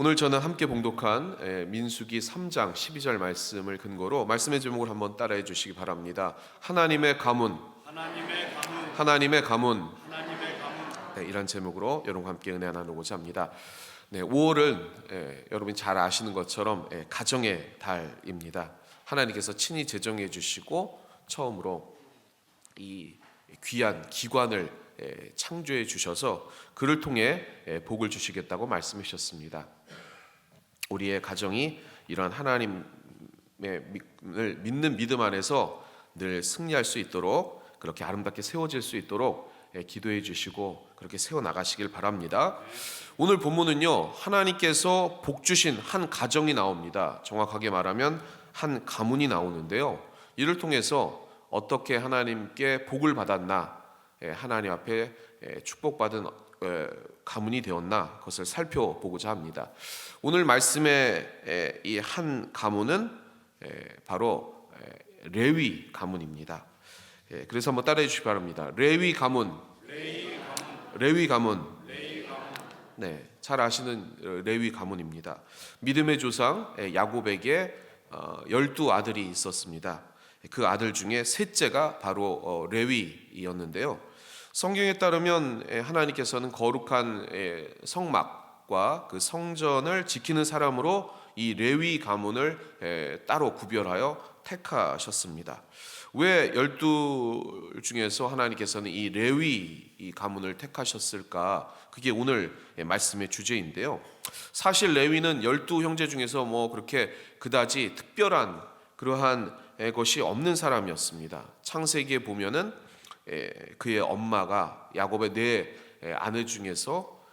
오늘 저는 함께 봉독한 민수기 3장 12절 말씀을 근거로 말씀의 제목을 한번 따라해 주시기 바랍니다. 하나님의 가문, 하나님의 가문. 네, 이런 제목으로 여러분과 함께 은혜 나누고자 합니다. 5월은 여러분이 잘 아시는 것처럼 가정의 달입니다. 하나님께서 친히 제정해 주시고 처음으로 이 귀한 기관을 창조해 주셔서 그를 통해 복을 주시겠다고 말씀해 주셨습니다. 우리의 가정이 이러한 하나님을 믿는 믿음 안에서 늘 승리할 수 있도록, 그렇게 아름답게 세워질 수 있도록 기도해 주시고 그렇게 세워나가시길 바랍니다. 오늘 본문은요, 하나님께서 복 주신 한 가정이 나옵니다. 정확하게 말하면 한 가문이 나오는데요, 이를 통해서 어떻게 하나님께 복을 받았나, 하나님 앞에 축복받은 가문이 되었나, 그것을 살펴보고자 합니다. 오늘 말씀의 이 한 가문은 바로 레위 가문입니다. 그래서 한번 따라해 주시기 바랍니다. 레위 가문. 레위 가문. 네, 잘 아시는 레위 가문입니다. 믿음의 조상 야곱에게 12아들이 있었습니다. 그 아들 중에 셋째가 바로 레위였는데요, 성경에 따르면 하나님께서는 거룩한 성막과 그 성전을 지키는 사람으로 이 레위 가문을 따로 구별하여 택하셨습니다. 왜 12 중에서 하나님께서는 이 레위 이 가문을 택하셨을까? 그게 오늘 말씀의 주제인데요, 사실 레위는 12 형제 중에서 그렇게 그다지 특별한 그러한 것이 없는 사람이었습니다. 창세기에 보면은 그의 엄마가 야곱의 네 아내 중에서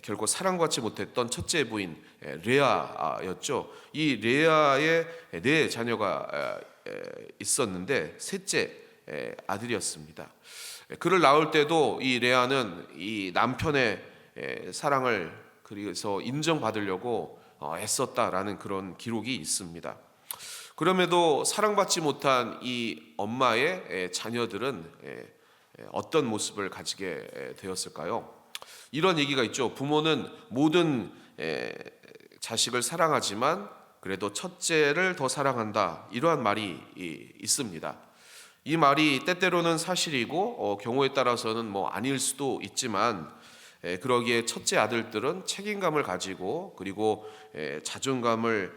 결코 사랑받지 못했던 첫째 부인 레아였죠. 이 레아의 네 자녀가 있었는데 셋째 아들이었습니다. 그를 낳을 때도 이 레아는 이 남편의 사랑을 그래서 인정받으려고 애썼다라는 그런 기록이 있습니다. 그럼에도 사랑받지 못한 이 엄마의 자녀들은 어떤 모습을 가지게 되었을까요? 이런 얘기가 있죠. 부모는 모든 자식을 사랑하지만 그래도 첫째를 더 사랑한다, 이러한 말이 있습니다. 이 말이 때때로는 사실이고 경우에 따라서는 아닐 수도 있지만, 그러기에 첫째 아들들은 책임감을 가지고 그리고 자존감을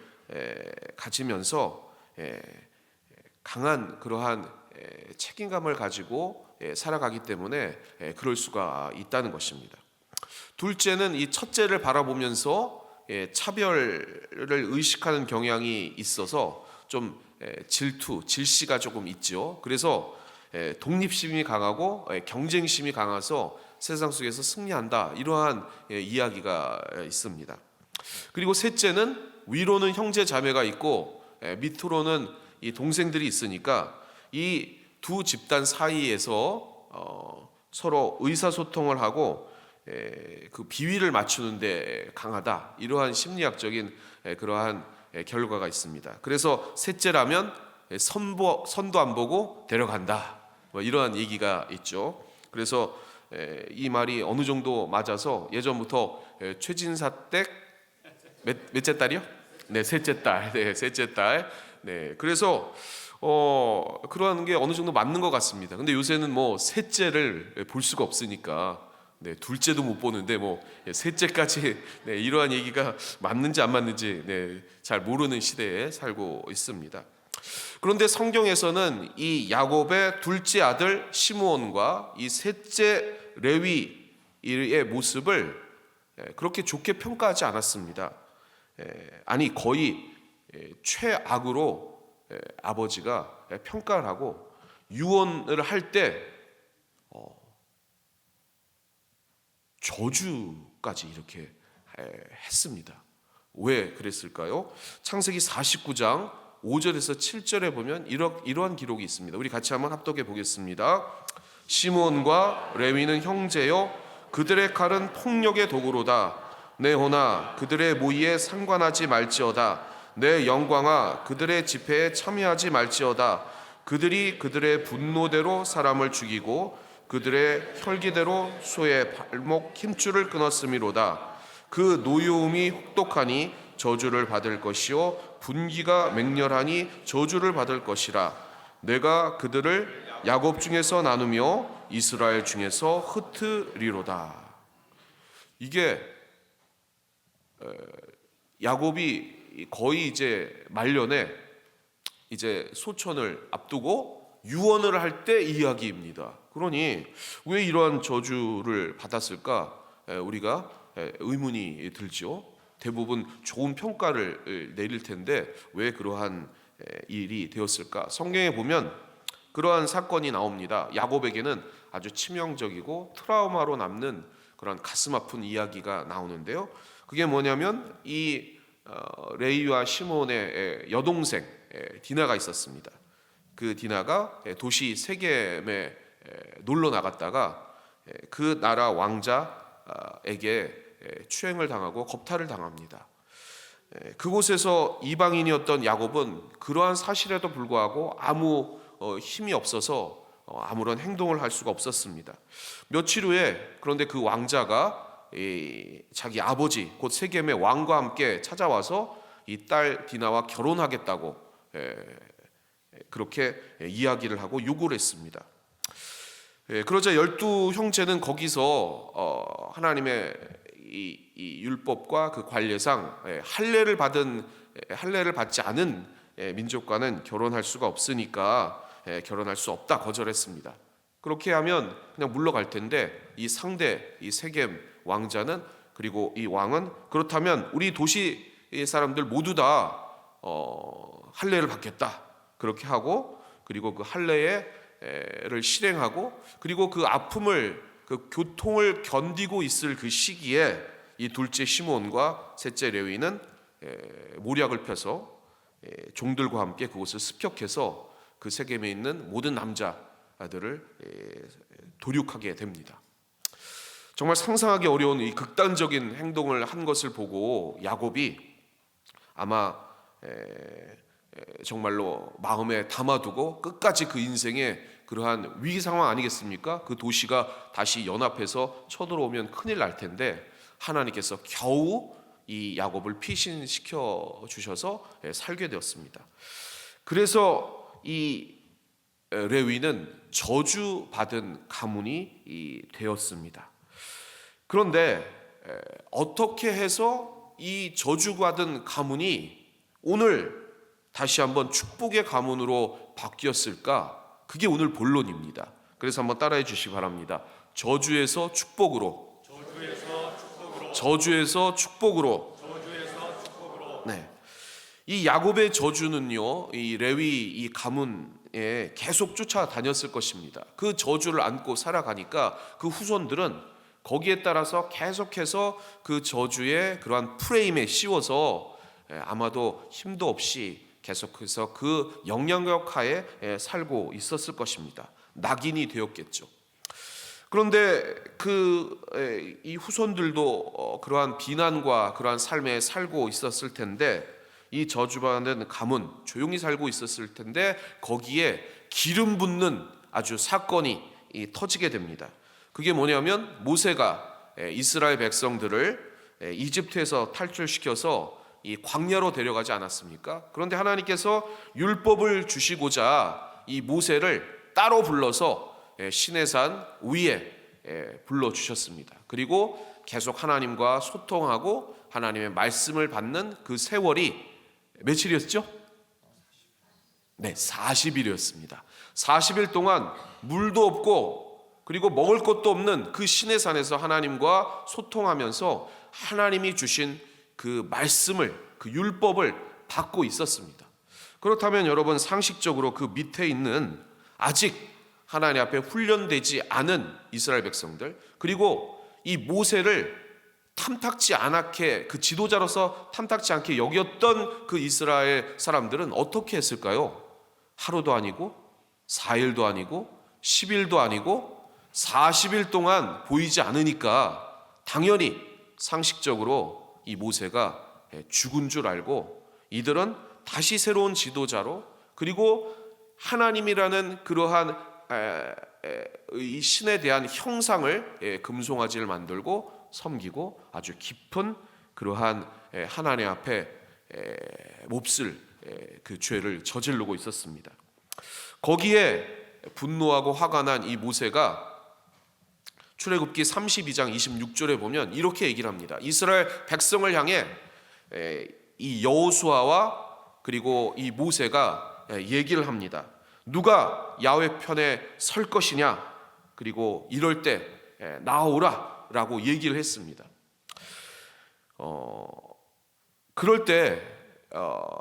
가지면서 강한 그러한 책임감을 가지고 살아가기 때문에 그럴 수가 있다는 것입니다. 둘째는 이 첫째를 바라보면서 차별을 의식하는 경향이 있어서 좀 질시가 조금 있죠. 그래서 독립심이 강하고 경쟁심이 강해서 세상 속에서 승리한다, 이러한 이야기가 있습니다. 그리고 셋째는 위로는 형제 자매가 있고 밑으로는 이 동생들이 있으니까 이 두 집단 사이에서 서로 의사소통을 하고 그 비위를 맞추는데 강하다, 이러한 심리학적인 그러한 결과가 있습니다. 그래서 셋째라면 선도 안 보고 데려간다, 이러한 얘기가 있죠. 그래서 이 말이 어느 정도 맞아서 예전부터 최진사 댁 몇째 딸이요? 네, 셋째 딸. 네, 셋째 딸. 네, 그래서 그러한 게 어느 정도 맞는 것 같습니다. 근데 요새는 셋째를 볼 수가 없으니까 둘째도 못 보는데 셋째까지 이러한 얘기가 맞는지 안 맞는지 잘 모르는 시대에 살고 있습니다. 그런데 성경에서는 이 야곱의 둘째 아들 시므온과 이 셋째 레위의 모습을 그렇게 좋게 평가하지 않았습니다. 아니, 거의 최악으로 아버지가 평가를 하고 유언을 할 때 저주까지 이렇게 했습니다. 왜 그랬을까요? 창세기 49장 5절에서 7절에 보면 이러한 기록이 있습니다. 우리 같이 한번 합독해 보겠습니다. 시므온과 레위는 형제요, 그들의 칼은 폭력의 도구로다. 내 호나 그들의 모의에 상관하지 말지어다. 내 영광아 그들의 집회에 참여하지 말지어다. 그들이 그들의 분노대로 사람을 죽이고 그들의 혈기대로 소의 발목 힘줄을 끊었음이로다. 그 노여움이 혹독하니 저주를 받을 것이요 분기가 맹렬하니 저주를 받을 것이라. 내가 그들을 야곱 중에서 나누며 이스라엘 중에서 흩으리로다. 이게 야곱이 거의 이제 말년에 이제 소천을 앞두고 유언을 할 때 이야기입니다. 그러니 왜 이러한 저주를 받았을까? 우리가 의문이 들죠. 대부분 좋은 평가를 내릴 텐데 왜 그러한 일이 되었을까? 성경에 보면 그러한 사건이 나옵니다. 야곱에게는 아주 치명적이고 트라우마로 남는 그런 가슴 아픈 이야기가 나오는데요. 그게 뭐냐면 이 레이와 시몬의 여동생 디나가 있었습니다. 그 디나가 도시 세겜에 놀러 나갔다가 그 나라 왕자에게 추행을 당하고 겁탈을 당합니다. 그곳에서 이방인이었던 야곱은 그러한 사실에도 불구하고 아무 힘이 없어서 아무런 행동을 할 수가 없었습니다. 며칠 후에 그런데 그 왕자가 자기 아버지 곧 세겜의 왕과 함께 찾아와서 이 딸 디나와 결혼하겠다고 그렇게 이야기를 하고 요구를 했습니다. 그러자 12 형제는 거기서 하나님의 이 율법과 그 관례상 할례를 받지 않은 민족과는 결혼할 수가 없으니까 결혼할 수 없다 거절했습니다. 그렇게 하면 그냥 물러갈 텐데 이 상대 이 세겜 왕자는 그리고 이 왕은 그렇다면 우리 도시 사람들 모두 다 할례를 받겠다 그렇게 하고 그리고 그 할례를 실행하고 그리고 그 아픔을 그 고통을 견디고 있을 그 시기에 이 둘째 시몬과 셋째 레위는 모략을 펴서 종들과 함께 그곳을 습격해서 그 세겜에 있는 모든 남자들을 도륙하게 됩니다. 정말 상상하기 어려운 이 극단적인 행동을 한 것을 보고 야곱이 아마 정말로 마음에 담아두고 끝까지 그 인생의 그러한 위기 상황 아니겠습니까? 그 도시가 다시 연합해서 쳐들어오면 큰일 날 텐데 하나님께서 겨우 이 야곱을 피신시켜 주셔서 살게 되었습니다. 그래서 이 레위는 저주받은 가문이 되었습니다. 그런데 어떻게 해서 이 저주받은 가문이 오늘 다시 한번 축복의 가문으로 바뀌었을까? 그게 오늘 본론입니다. 그래서 한번 따라해 주시기 바랍니다. 저주에서 축복으로. 저주에서 축복으로. 네. 이 야곱의 저주는요, 이 레위 이 가문에 계속 쫓아다녔을 것입니다. 그 저주를 안고 살아가니까 그 후손들은 거기에 따라서 계속해서 그 저주의 그러한 프레임에 씌워서 아마도 힘도 없이 계속해서 그 영향력 하에 살고 있었을 것입니다. 낙인이 되었겠죠. 그런데 이 후손들도 그러한 비난과 그러한 삶에 살고 있었을 텐데 이 저주받은 가문 조용히 살고 있었을 텐데 거기에 기름 붓는 아주 사건이 터지게 됩니다. 그게 뭐냐면 모세가 이스라엘 백성들을 이집트에서 탈출시켜서 이 광야로 데려가지 않았습니까? 그런데 하나님께서 율법을 주시고자 이 모세를 따로 불러서 시내산 위에 불러주셨습니다. 그리고 계속 하나님과 소통하고 하나님의 말씀을 받는 그 세월이 며칠이었죠? 네, 40일이었습니다. 40일 동안 물도 없고 그리고 먹을 것도 없는 그 시내산에서 하나님과 소통하면서 하나님이 주신 그 말씀을, 그 율법을 받고 있었습니다. 그렇다면 여러분 상식적으로 그 밑에 있는 아직 하나님 앞에 훈련되지 않은 이스라엘 백성들 그리고 이 모세를 탐탁지 않게 그 지도자로서 탐탁지 않게 여겼던 그 이스라엘 사람들은 어떻게 했을까요? 하루도 아니고 4일도 아니고 10일도 아니고 40일 동안 보이지 않으니까 당연히 상식적으로 이 모세가 죽은 줄 알고 이들은 다시 새로운 지도자로 그리고 하나님이라는 그러한 이 신에 대한 형상을 금송아지를 만들고 섬기고 아주 깊은 그러한 하나님 앞에 몹쓸 그 죄를 저지르고 있었습니다. 거기에 분노하고 화가 난 이 모세가 출애굽기 32장 26절에 보면 이렇게 얘기를 합니다. 이스라엘 백성을 향해 이 여호수아와 그리고 이 모세가 얘기를 합니다. 누가 야훼 편에 설 것이냐, 그리고 이럴 때 나오라 라고 얘기를 했습니다. 그럴 때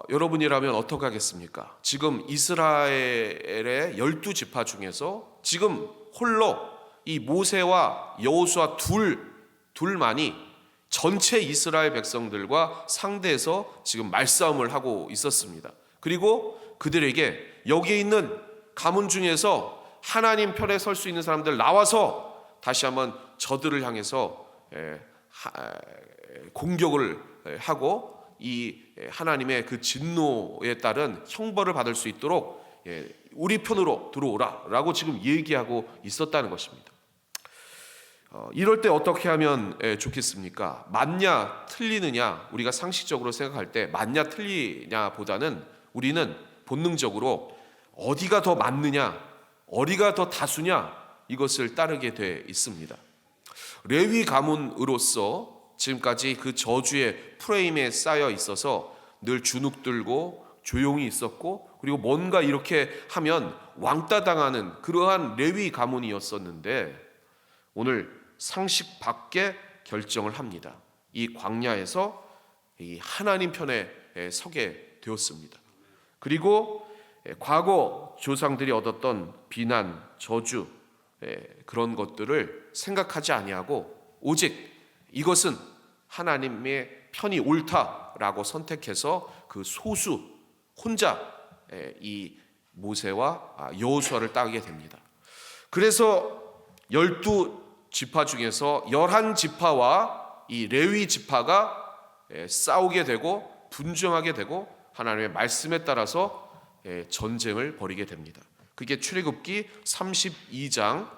여러분이라면 어떻게 하겠습니까? 지금 이스라엘의 12지파 중에서 지금 홀로 이 모세와 여호수아 둘만이 전체 이스라엘 백성들과 상대해서 지금 말싸움을 하고 있었습니다. 그리고 그들에게 여기에 있는 가문 중에서 하나님 편에 설 수 있는 사람들 나와서 다시 한번 저들을 향해서 공격을 하고 이 하나님의 그 진노에 따른 형벌을 받을 수 있도록 우리 편으로 들어오라 라고 지금 얘기하고 있었다는 것입니다. 이럴 때 어떻게 하면 좋겠습니까? 맞냐 틀리느냐, 우리가 상식적으로 생각할 때 맞냐 틀리냐 보다는 우리는 본능적으로 어디가 더 맞느냐, 어디가 더 다수냐, 이것을 따르게 돼 있습니다. 레위 가문으로서 지금까지 그 저주의 프레임에 쌓여 있어서 늘 주눅들고 조용히 있었고, 그리고 뭔가 이렇게 하면 왕따 당하는 그러한 레위 가문이었었는데 오늘 상식 밖의 결정을 합니다. 이 광야에서 이 하나님 편에 서게 되었습니다. 그리고 과거 조상들이 얻었던 비난, 저주, 그런 것들을 생각하지 아니하고 오직 이것은 하나님의 편이 옳다라고 선택해서 그 소수 혼자 이 모세와 여호수아를 따르게 됩니다. 그래서 12지파 중에서 11지파와 이 레위 지파가 싸우게 되고 분쟁하게 되고 하나님의 말씀에 따라서 전쟁을 벌이게 됩니다. 그게 출애굽기 32장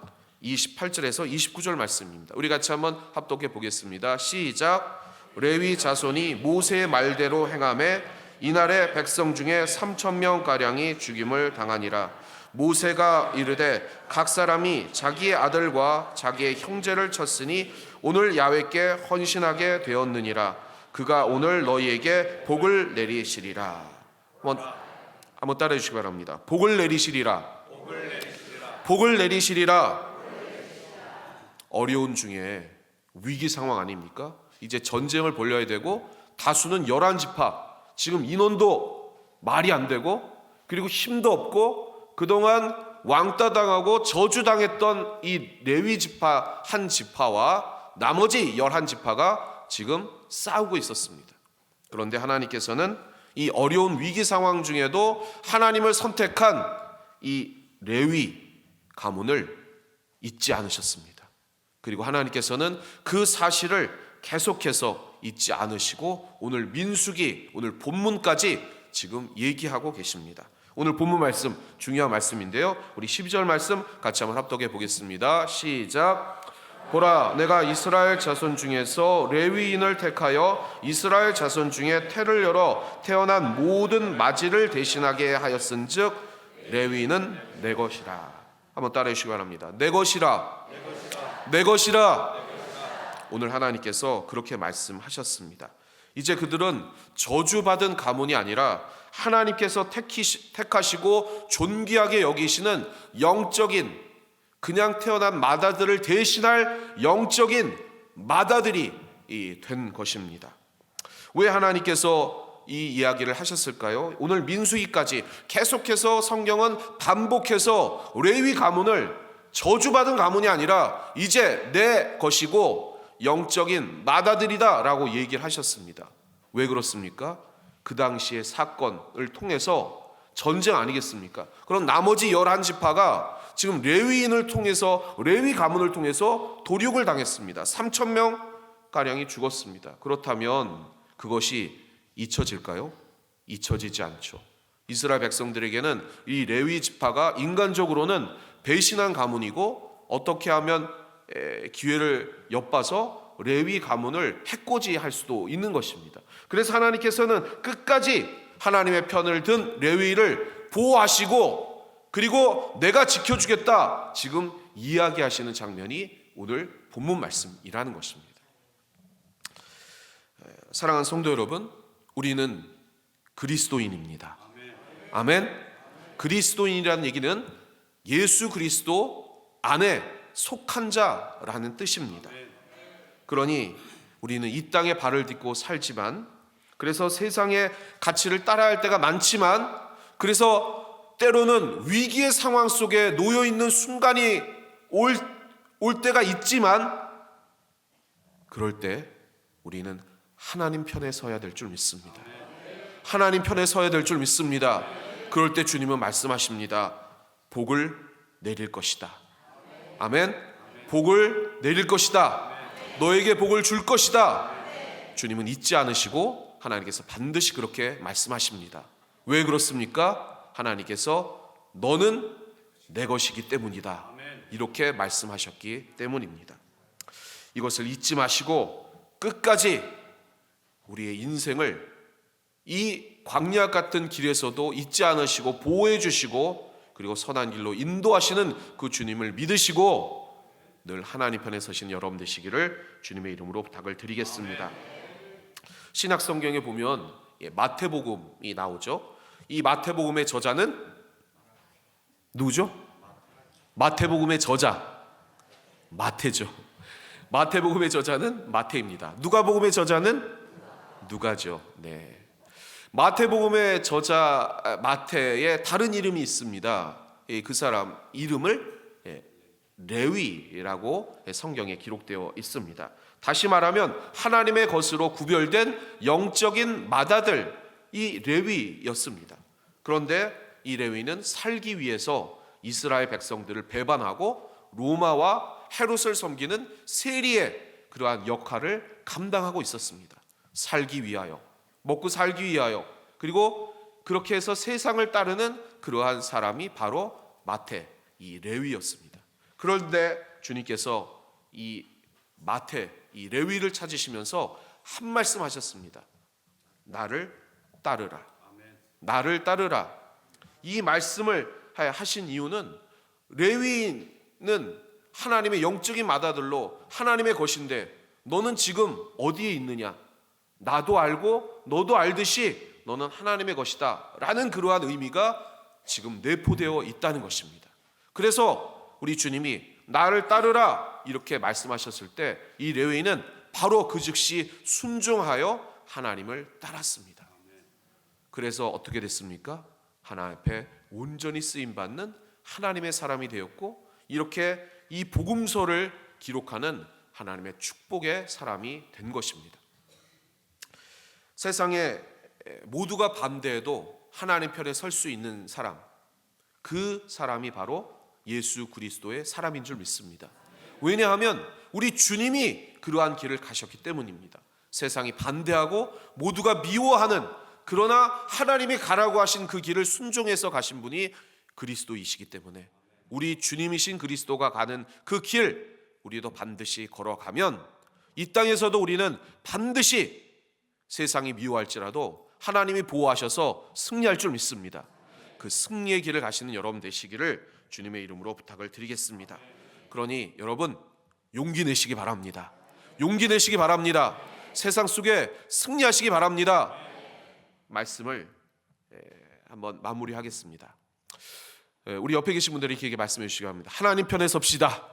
28절에서 29절 말씀입니다. 우리 같이 한번 합독해 보겠습니다. 시작. 레위 자손이 모세의 말대로 행하매 이날에 백성 중에 3,000명 가량이 죽임을 당하니라. 모세가 이르되 각 사람이 자기의 아들과 자기의 형제를 쳤으니 오늘 야훼께 헌신하게 되었느니라. 그가 오늘 너희에게 복을 내리시리라. 한번 따라해 주시기 바랍니다. 복을 내리시리라. 복을 내리시리라. 어려운 중에 위기 상황 아닙니까? 이제 전쟁을 벌여야 되고 다수는 11지파, 지금 인원도 말이 안 되고 그리고 힘도 없고 그동안 왕따 당하고 저주당했던 이 레위 지파 한 지파와 나머지 11지파가 지금 싸우고 있었습니다. 그런데 하나님께서는 이 어려운 위기 상황 중에도 하나님을 선택한 이 레위 가문을 잊지 않으셨습니다. 그리고 하나님께서는 그 사실을 계속해서 잊지 않으시고 오늘 민수기, 오늘 본문까지 지금 얘기하고 계십니다. 오늘 본문 말씀 중요한 말씀인데요, 우리 12절 말씀 같이 한번 합독해 보겠습니다. 시작. 보라, 내가 이스라엘 자손 중에서 레위인을 택하여 이스라엘 자손 중에 태를 열어 태어난 모든 마지를 대신하게 하였은즉 레위인은 내 것이라. 한번 따라해 주시기 바랍니다. 내 것이라. 내 것이라. 오늘 하나님께서 그렇게 말씀하셨습니다. 이제 그들은 저주받은 가문이 아니라 하나님께서 택하시고 존귀하게 여기시는 영적인, 그냥 태어난 마다들을 대신할 영적인 마다들이 된 것입니다. 왜 하나님께서 이 이야기를 하셨을까요? 오늘 민수기까지 계속해서 성경은 반복해서 레위 가문을 저주받은 가문이 아니라 이제 내 것이고 영적인 마다들이다 라고 얘기를 하셨습니다. 왜 그렇습니까? 그 당시의 사건을 통해서 전쟁 아니겠습니까? 그럼 나머지 11지파가 지금 레위인을 통해서, 레위 가문을 통해서 도륙을 당했습니다. 3,000명 가량이 죽었습니다. 그렇다면 그것이 잊혀질까요? 잊혀지지 않죠. 이스라엘 백성들에게는 이 레위 지파가 인간적으로는 배신한 가문이고 어떻게 하면 기회를 엿봐서 레위 가문을 해코지할 수도 있는 것입니다. 그래서 하나님께서는 끝까지 하나님의 편을 든 레위를 보호하시고 그리고 내가 지켜주겠다 지금 이야기하시는 장면이 오늘 본문 말씀이라는 것입니다. 사랑하는 성도 여러분, 우리는 그리스도인입니다. 아멘. 그리스도인이라는 얘기는 예수 그리스도 안에 속한 자라는 뜻입니다. 그러니 우리는 이 땅에 발을 딛고 살지만, 그래서 세상의 가치를 따라할 때가 많지만, 그래서 때로는 위기의 상황 속에 놓여 있는 순간이 올 때가 있지만, 그럴 때 우리는 하나님 편에 서야 될 줄 믿습니다. 하나님 편에 서야 될 줄 믿습니다. 그럴 때 주님은 말씀하십니다. 복을 내릴 것이다. 아멘. 복을 내릴 것이다. 너에게 복을 줄 것이다. 주님은 잊지 않으시고 하나님께서 반드시 그렇게 말씀하십니다. 왜 그렇습니까? 하나님께서 너는 내 것이기 때문이다. 이렇게 말씀하셨기 때문입니다. 이것을 잊지 마시고 끝까지 우리의 인생을 이 광야 같은 길에서도 잊지 않으시고 보호해 주시고 그리고 선한 길로 인도하시는 그 주님을 믿으시고 늘 하나님 편에 서신 여러분 되시기를 주님의 이름으로 부탁을 드리겠습니다. 신약 성경에 보면 마태복음이 나오죠. 이 마태복음의 저자는 누구죠? 마태복음의 저자 마태죠. 마태복음의 저자는 마태입니다. 누가복음의 저자는 누가죠. 네. 마태복음의 저자 마태의 다른 이름이 있습니다. 그 사람 이름을 레위라고 성경에 기록되어 있습니다. 다시 말하면 하나님의 것으로 구별된 영적인 맏아들, 이 레위였습니다. 그런데 이 레위는 살기 위해서 이스라엘 백성들을 배반하고 로마와 헤롯을 섬기는 세리의 그러한 역할을 감당하고 있었습니다. 살기 위하여, 먹고 살기 위하여, 그리고 그렇게 해서 세상을 따르는 그러한 사람이 바로 마태, 이 레위였습니다. 그런데 주님께서 이 마태, 이 레위를 찾으시면서 한 말씀 하셨습니다. 나를 따르라. 나를 따르라. 이 말씀을 하신 이유는 레위는 하나님의 영적인 맏아들로 하나님의 것인데 너는 지금 어디에 있느냐? 나도 알고 너도 알듯이 너는 하나님의 것이다 라는 그러한 의미가 지금 내포되어 있다는 것입니다. 그래서 우리 주님이 나를 따르라 이렇게 말씀하셨을 때 이 레위인은 바로 그 즉시 순종하여 하나님을 따랐습니다. 그래서 어떻게 됐습니까? 하나님 앞에 온전히 쓰임받는 하나님의 사람이 되었고 이렇게 이 복음서를 기록하는 하나님의 축복의 사람이 된 것입니다. 세상에 모두가 반대해도 하나님 편에 설 수 있는 사람, 그 사람이 바로 예수 그리스도의 사람인 줄 믿습니다. 왜냐하면 우리 주님이 그러한 길을 가셨기 때문입니다. 세상이 반대하고 모두가 미워하는, 그러나 하나님이 가라고 하신 그 길을 순종해서 가신 분이 그리스도이시기 때문에 우리 주님이신 그리스도가 가는 그 길 우리도 반드시 걸어가면 이 땅에서도 우리는 반드시 세상이 미워할지라도 하나님이 보호하셔서 승리할 줄 믿습니다. 그 승리의 길을 가시는 여러분 되시기를 주님의 이름으로 부탁을 드리겠습니다. 그러니 여러분 용기 내시기 바랍니다. 용기 내시기 바랍니다. 세상 속에 승리하시기 바랍니다. 말씀을 한번 마무리하겠습니다. 우리 옆에 계신 분들이 이렇게 말씀해 주시기 바랍니다. 하나님 편에 섭시다.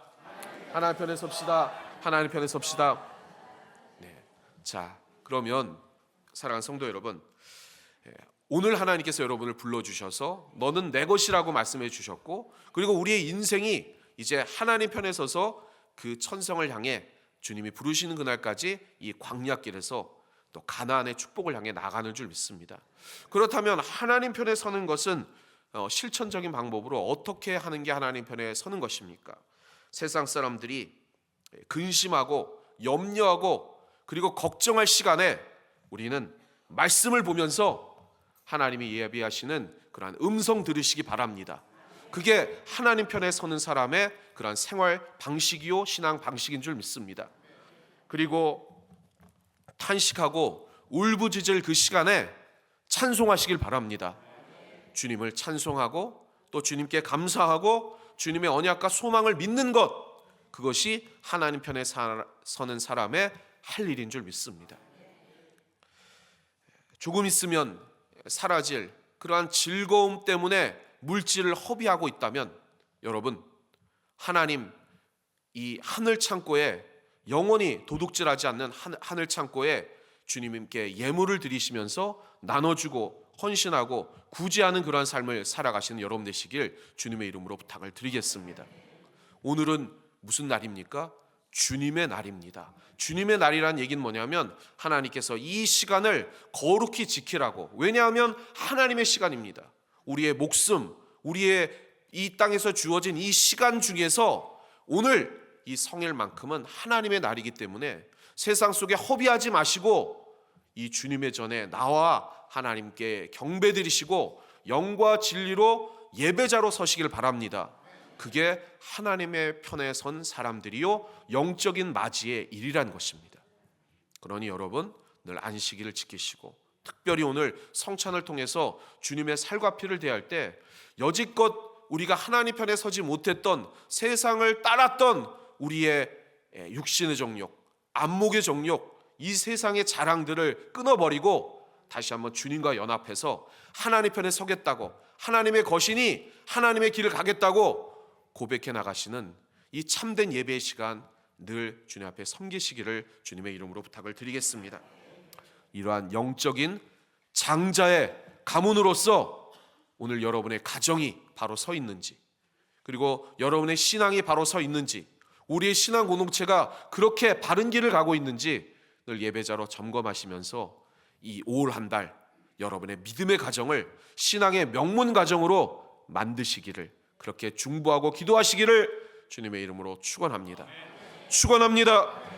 하나님 편에 섭시다. 하나님 편에 섭시다. 네. 자, 그러면 사랑하는 성도 여러분, 오늘 하나님께서 여러분을 불러주셔서 너는 내 것이라고 말씀해 주셨고, 그리고 우리의 인생이 이제 하나님 편에 서서 그 천성을 향해 주님이 부르시는 그날까지 이 광야길에서 또 가나안의 축복을 향해 나가는 줄 믿습니다. 그렇다면 하나님 편에 서는 것은 실천적인 방법으로 어떻게 하는 게 하나님 편에 서는 것입니까? 세상 사람들이 근심하고 염려하고 그리고 걱정할 시간에 우리는 말씀을 보면서 하나님이 예비하시는 그러한 음성 들으시기 바랍니다. 그게 하나님 편에 서는 사람의 그러한 생활 방식이요 신앙 방식인 줄 믿습니다. 그리고 탄식하고 울부짖을 그 시간에 찬송하시길 바랍니다. 주님을 찬송하고 또 주님께 감사하고 주님의 언약과 소망을 믿는 것, 그것이 하나님 편에 서는 사람의 할 일인 줄 믿습니다. 조금 있으면 사라질 그러한 즐거움 때문에 물질을 허비하고 있다면 여러분, 하나님 이 하늘 창고에 영원히 도둑질하지 않는 하늘 창고에 주님께 예물을 드리시면서 나눠주고 헌신하고 구제하는 그러한 삶을 살아가시는 여러분 되시길 주님의 이름으로 부탁을 드리겠습니다. 오늘은 무슨 날입니까? 주님의 날입니다. 주님의 날이란 얘기는 뭐냐면 하나님께서 이 시간을 거룩히 지키라고, 왜냐하면 하나님의 시간입니다. 우리의 목숨, 우리의 이 땅에서 주어진 이 시간 중에서 오늘 이 성일만큼은 하나님의 날이기 때문에 세상 속에 허비하지 마시고 이 주님의 전에 나와 하나님께 경배드리시고 영과 진리로 예배자로 서시길 바랍니다. 그게 하나님의 편에 선 사람들이요 영적인 맞이의 일이란 것입니다. 그러니 여러분 늘 안식일을 지키시고 특별히 오늘 성찬을 통해서 주님의 살과 피를 대할 때 여지껏 우리가 하나님 편에 서지 못했던, 세상을 따랐던 우리의 육신의 정욕, 안목의 정욕, 이 세상의 자랑들을 끊어버리고 다시 한번 주님과 연합해서 하나님 편에 서겠다고, 하나님의 거신이 하나님의 길을 가겠다고 고백해 나가시는 이 참된 예배의 시간 늘 주님 앞에 섬기시기를 주님의 이름으로 부탁을 드리겠습니다. 이러한 영적인 장자의 가문으로서 오늘 여러분의 가정이 바로 서 있는지, 그리고 여러분의 신앙이 바로 서 있는지, 우리의 신앙 공동체가 그렇게 바른 길을 가고 있는지 늘 예배자로 점검하시면서 이 올 한 달 여러분의 믿음의 가정을 신앙의 명문 가정으로 만드시기를, 그렇게 중보하고 기도하시기를 주님의 이름으로 축원합니다. 축원합니다.